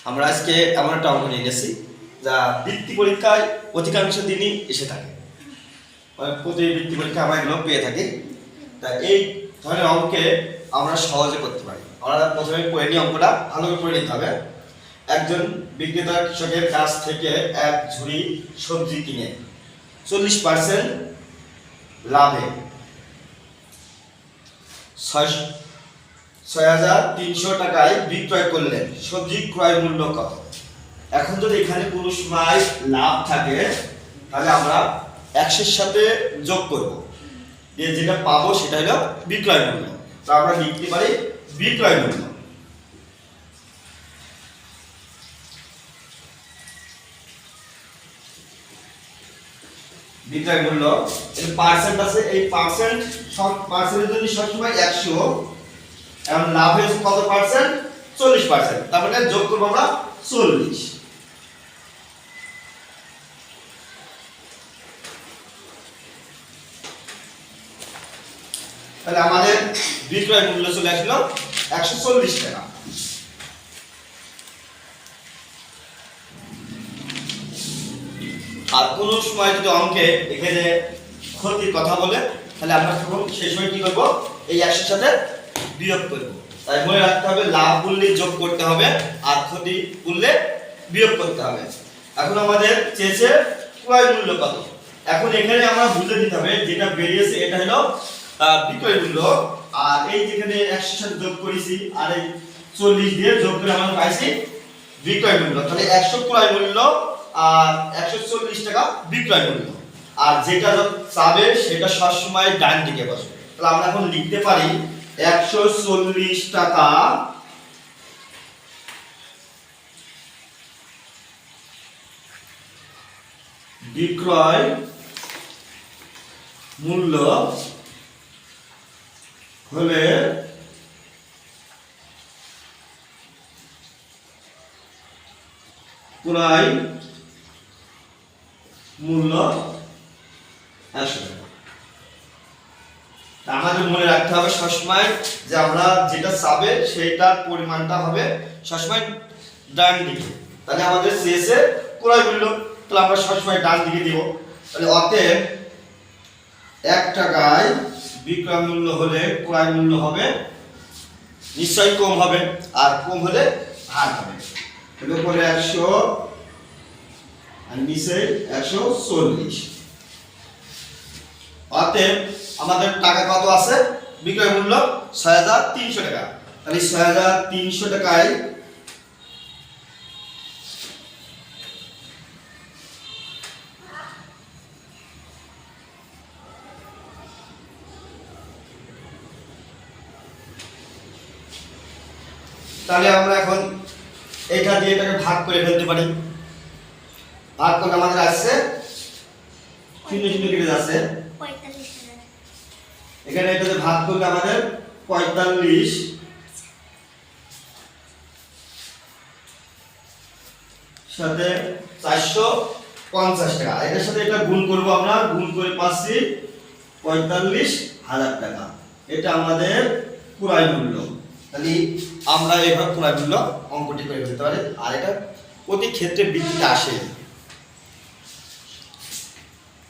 আমরা আজকে এমন একটা অঙ্ক নিয়ে গেছি যা বৃত্তি পরীক্ষায় অধিকাংশ দিনই এসে থাকে, প্রতি বৃত্তি পরীক্ষা আমরা এগুলো পেয়ে থাকি। তা এই ধরনের অঙ্কে আমরা সহজে করতে পারি। আমরা প্রথমে পড়ে নিই, অঙ্কটা ভালো করে পড়ে নিতে হবে। একজন বিক্রেতা কৃষকের কাছ থেকে এক ঝুড়ি সবজি কিনে 40% লাভে 6,300 টাকায় বিক্রয় করলেন। সবজি ক্রয় মূল্য কত? এখন যদি এখানে কোনো সময় লাভ থাকে তাহলে আমরা 100-এর সাথে যোগ করব, যেটা পাবো সেটা হলো বিক্রয় মূল্য। তো আমরা লিখতে পারি বিক্রয় মূল্য। বিক্রয় মূল্য এর পার্সেন্ট আছে, এই পার্সেন্ট সব পার্সেন্টের জন্য সবসময় 100, এখন লাভ হয়েছে কত পার্সেন্ট? 40%। তার মানে যোগ করব আমরা 40। তাহলে আমাদের বিক্রয় মূল্য চলে আসলো 140 টাকা। আর কোন সময় যদি অঙ্কে এখানে ক্ষতির কথা বলে তাহলে আমরা তখন সেই সময় কি করব? এই 100 সাথে বিয়োগ করব। তাই মনে রাখতে হবে লাভ বললে যোগ করতে হবে আর ক্ষতি বললে বিয়োগ করতে হবে। এখন আমাদের চেয়েছে ক্রয় মূল্য কত। এখন এখানে আমরা বুঝে দিতে হবে যেটা বেরিয়েছে এটা হলো বিক্রয় মূল্য, আর এই যেখানে 100 সাথে যোগ করেছি আর এই 40 দিয়ে যোগ করে আমরা পাইছি বিক্রয় মূল্য। তাহলে 100 ক্রয় মূল্য আর 140 টাকা বিক্রয় মূল্য। আর যেটা চাবে সেটা সবসময় ডান দিকে বসবে। তাহলে আমরা এখন লিখতে পারি 140 টাকা বিক্রয় মূল্য হলে ক্রয় মূল্য 100 টাকা। আমাদের মনে রাখতে হবে সবসময় যে আমরা যেটা চাবে সেটার পরিমাণটা হবে সবসময় ডান দিকে। তাহলে আমাদের শেষে ক্রয় মূল্য, তাহলে আমরা সবসময় ডান দিকে দিব। তাহলে অতএব 1 টাকায় বিক্রয় মূল্য হলে ক্রয় মূল্য হবে নিশ্চয়ই কম হবে, আর কম হলে ভাগ হবে। তাহলে উপরে 100 আর নিচে 140। অতএব আমাদের টাকা কত আছে? বিক্রয় মূল্য 6,300 টাকা। তাহলে 6,300 টাকায় তাহলে আমরা এখন এটা দিয়ে এটাকে ভাগ করে ফেলতে পারি। ভাগ করলে আমাদের আসছে 0 কেটে যাচ্ছে, এখানে এটাতে ভাগ করলে আমাদের 45 সাথে 450 টাকা। এটার সাথে এটা গুণ করব, আমরা গুণ করে পাচ্ছি 45,000 টাকা। এটা আমাদের ক্রয় মূল্য। তাহলে আমরা এভাবে ক্রয় মূল্য অঙ্কটি করে ফেলতে পারি। আর এটা প্রতি ক্ষেত্রে বৃত্তিতে আসে।